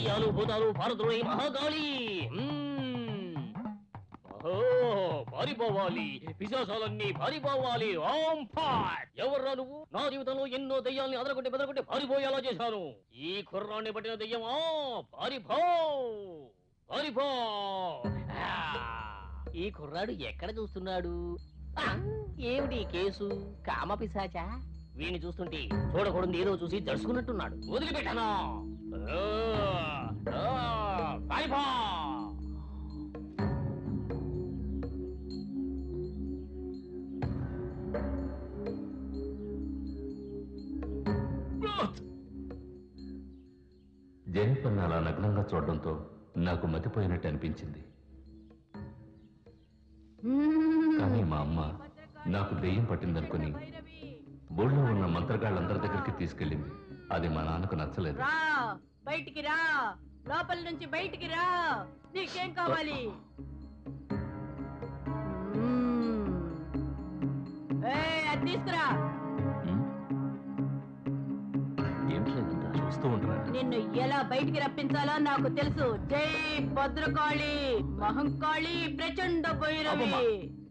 దయ్యాలు భూతాలు భారతుడు మహాకాళి పారిపోవాలి, పిశాచాలన్నీ పారిపోవాలి. ఓం ఫాట్! ఎవర్రా నువ్వు? నా జీవితంలో ఎన్నో దయ్యాల్ని అదరగొట్టి బెదరగొట్టి పారిపోయేలా చేశాను. ఈ కుర్రాన్ని పట్టిన దయ్యమా, పారిపో పారిపో. ఈ కుర్రాడు ఎక్కడ చూస్తున్నాడు? ఏమిటి కేసు? కామ పిశాచా? వీణ్ణి చూస్తుంటే చూడకూడదు ఏదో చూసి దడుచుకున్నట్టున్నాడు. వదిలిపెట్టాను. పారిపో. జెనిఫర్ని అలా నగ్నంగా చూడడంతో నాకు మతిపోయినట్టు అనిపించింది. కానీ మా అమ్మ నాకు దెయ్యం పట్టిందనుకుని బోర్డులో ఉన్న మంత్రగాళ్ళందరి దగ్గరికి తీసుకెళ్ళింది. అది మా నాన్నకు నచ్చలేదు. బయటికి రా, లోపల నుంచి బయటికి రా, నీకేం కావాలి? అది తీసుకురా. చూస్తూ ఉంటారా? నిన్ను ఎలా బయటికి రప్పించాలో నాకు తెలుసు. జై భద్రకాళి, మహంకాళి, ప్రచండ భైరవి.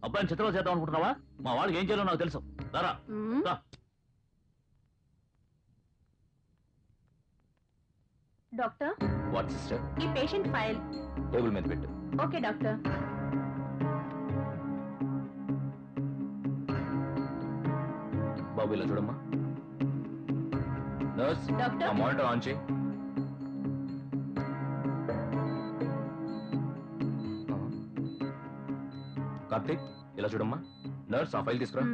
అబ్బాయిని చిత్రం చేద్దాం అనుకుంటున్నావా? మా వాడికి ఏం చేయాలో నాకు తెలుసు. రారా. Doctor, what sister? ఈ పేషెంట్ ఫైల్ టేబుల్ మీద పెట్టు. Okay doctor. బాబు ఇలా చూడమ్మా. నర్స్, డాక్టర్, ఆ మానిటర్ ఆన్ చేయి. కార్తీక్ ఇలా చూడమ్మా. నర్స్, ఆ ఫైల్ తీసుకురా.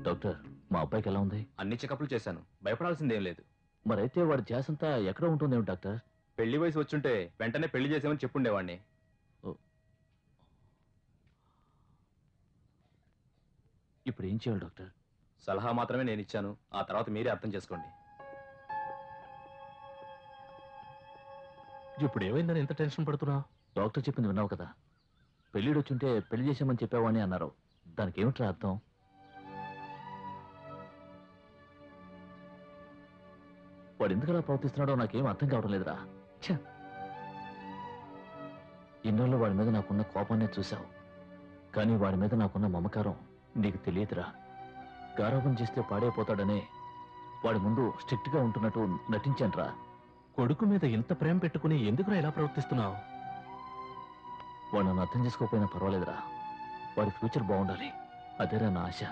డాక్టర్, మా అబ్బాయికి ఎలా ఉంది? అన్ని చెకప్లు చేశాను, భయపడాల్సిందేం లేదు. మరైతే వాడి ధ్యాసంతా ఎక్కడ ఉంటుందేమో డాక్టర్? పెళ్లి వయసు వచ్చుంటే వెంటనే పెళ్లి చేసామని చెప్పుండేవాడిని. ఇప్పుడు ఏం చేయాలి డాక్టర్? సలహా మాత్రమే నేను ఇచ్చాను, ఆ తర్వాత మీరే అర్థం చేసుకోండి. ఇప్పుడు ఏమైందని ఎంత టెన్షన్ పడుతున్నా? డాక్టర్ చెప్పింది విన్నావు కదా, పెళ్ళిడు వచ్చుంటే పెళ్లి చేసామని చెప్పావని అన్నారు. దానికి ఏమిట్రా అర్థం? వాడు ఎందుకలా ప్రవర్తిస్తున్నాడో నాకేం అర్థం కావడం లేదురా. ఇన్నాళ్ళు వాడి మీద నాకున్న కోపాన్ని చూశావు, కానీ వాడి మీద నాకున్న మమకారం నీకు తెలియదురా. గారాబం చేస్తే పాడైపోతాడనే వాడి ముందు స్ట్రిక్ట్ గా ఉంటున్నట్టు నటించానురా. కొడుకు మీద ఇంత ప్రేమ పెట్టుకుని ఎందుకురా ఇలా ప్రవర్తిస్తున్నావు? వాడు నన్ను అర్థం చేసుకోకపోయినా పర్వాలేదురా, వాడి ఫ్యూచర్ బాగుండాలి, అదేరా నా ఆశ.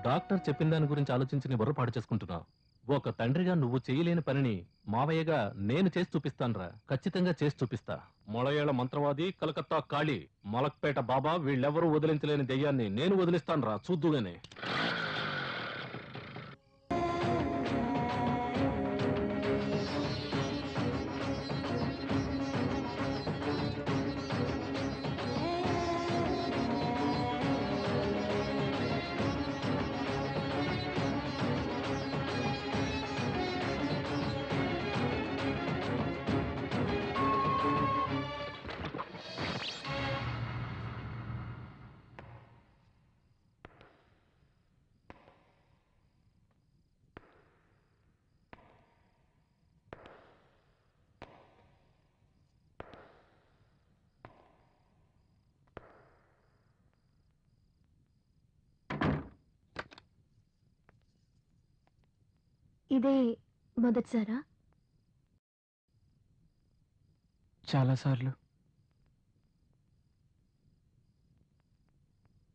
డాక్టర్ చెప్పిన దాని గురించి ఆలోచించి నీ బుర్ర పాడు చేసుకుంటున్నావు. ఒక తండ్రిగా నువ్వు చేయలేని పనిని మావయ్యగా నేను చేసి చూపిస్తానురా. ఖచ్చితంగా చేసి చూపిస్తా. మొళయేళ్ల మంత్రవాది, కలకత్తా కాళీ, మలక్పేట బాబా, వీళ్ళెవరూ వదిలించలేని దెయ్యాన్ని నేను వదిలిస్తానురా, చూద్దుగానే. ఇదే మొదటిసారా? చాలాసార్లు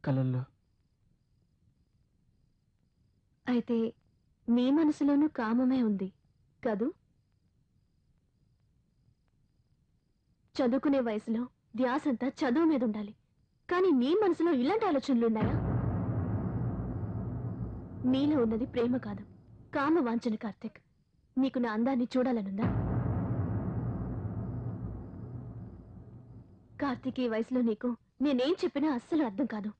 కలల్లో. అయితే మీ మనసులోనూ కామమే ఉంది కదూ? చదువుకునే వయసులో ధ్యాసంతా చదువు మీద ఉండాలి, కానీ నీ మనసులో ఇలాంటి ఆలోచనలున్నాయా? నీలో ఉన్నది ప్రేమ కాదు, కామ వాంఛన. కార్తిక్, నీకు నా అందాన్ని చూడాలనుందా? కార్తిక్, ఈ వయసులో నీకు నేనేం చెప్పినా అస్సలు అర్థం కాదు.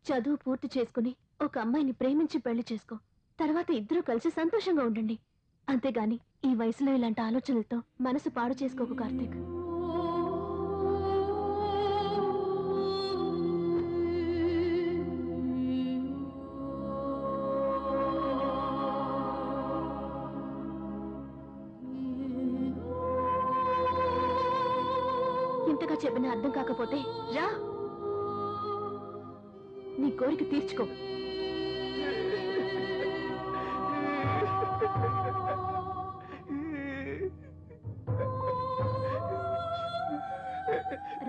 చదువు పూర్తి చేసుకుని ఒక అమ్మాయిని ప్రేమించి పెళ్లి చేసుకో, తర్వాత ఇద్దరూ కలిసి సంతోషంగా ఉండండి. అంతేగాని ఈ వయసులో ఇలాంటి ఆలోచనలతో మనసు పాడు చేసుకోకు కార్తిక్. ఎంతగా చెప్పినా అర్థం కాకపోతే రా, నీ కోరిక తీర్చుకో.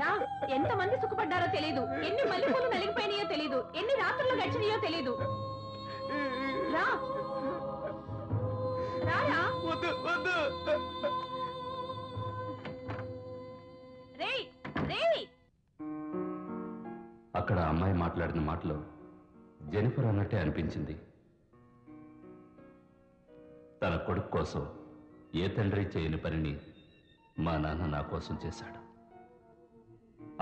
రా, ఎంతమంది సుఖపడ్డారో తెలీదు, ఎన్ని మల్లెపూలు నలిగిపోయినాయో తెలీదు, ఎన్ని రాత్రులు గడిచినాయో తెలీదు. రా రారా. రేయ్ రేయ్. అక్కడ అమ్మాయి మాట్లాడిన మాటలో జెనిఫర్ అన్నట్టే అనిపించింది. తన కొడుకు కోసం ఏ తండ్రి చేయని పనిని మా నాన్న నా కోసం చేశాడు.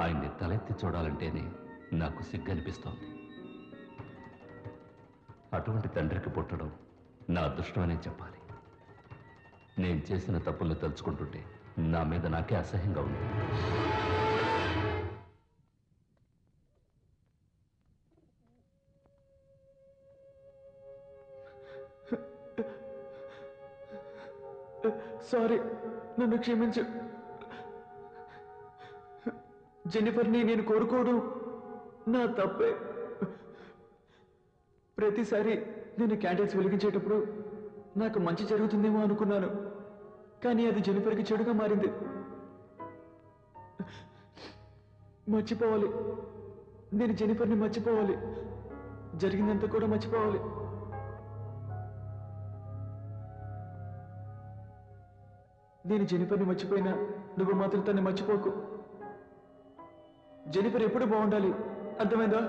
ఆయన్ని తలెత్తి చూడాలంటేనే నాకు సిగ్గనిపిస్తోంది. అటువంటి తండ్రికి పుట్టడం నా అదృష్టమనే చెప్పాలి. నేను చేసిన తప్పుల్ని తలుచుకుంటుంటే నా మీద నాకే అసహ్యంగా ఉంది. సారీ, నన్ను క్షమించు. జెనిఫర్ని నేను కోరుకోవడం నా తప్పే. ప్రతిసారి నేను క్యాండిల్స్ వెలిగించేటప్పుడు నాకు మంచి జరుగుతుందేమో అనుకున్నాను, కానీ అది జెనిఫర్కి చెడుగా మారింది. మర్చిపోవాలి, నేను జెనిఫర్ని మర్చిపోవాలి, జరిగిందంతా కూడా మర్చిపోవాలి. నేను జెనిఫర్ని మర్చిపోయినా నువ్వు మాత్రం తన్ని మర్చిపోకు. జెనిఫర్ ఎప్పుడు బాగుండాలి, అర్థమైందా?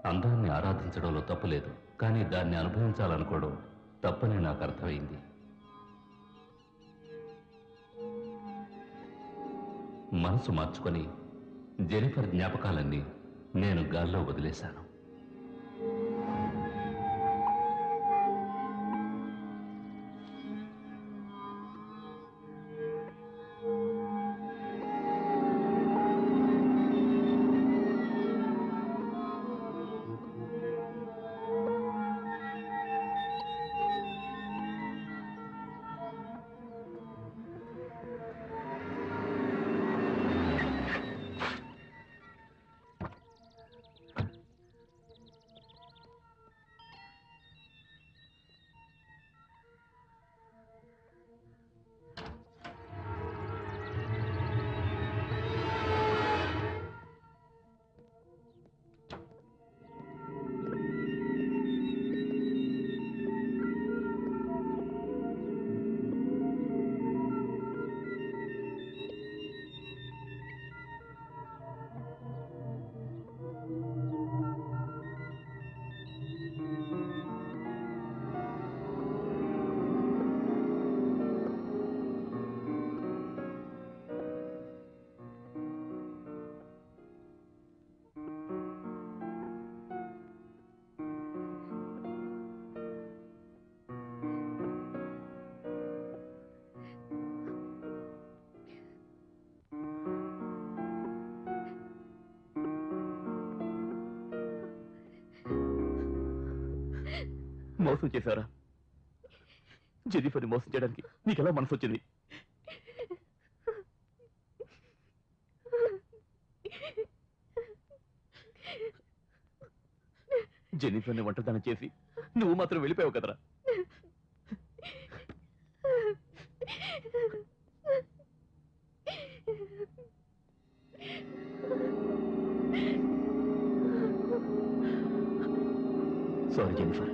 అందాన్ని ఆరాధించడంలో తప్పులేదు, కానీ దాన్ని అనుభవించాలనుకోవడం తప్పని నాకు అర్థమైంది. మనసు మార్చుకొని జెనిఫర్ జ్ఞాపకాలన్నీ నేను గాల్లో వదిలేశాను. మోసం చేశారా? జెనిఫర్ని మోసం చేయడానికి నీకెలా మనసు వచ్చింది? జెనిఫర్ని ఒంటరిదాన్ని చేసి నువ్వు మాత్రం వెళ్ళిపోయావు కదరా. సారీ జెనిఫర్,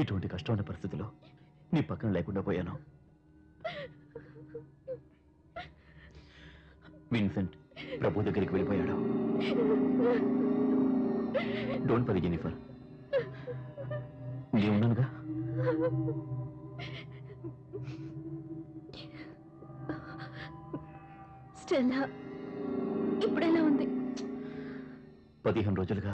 ఇటువంటి కష్టమైన పరిస్థితిలో నీ పక్కన లేకుండా పోయాను. విన్సెంట్ ప్రభు దగ్గరికి వెళ్ళిపోయాడు. డోంట్ వరీ జెనిఫర్, నేను ఉన్నానుగా. స్టెల్లా ఇప్పుడెలా ఉంది? 15 రోజులుగా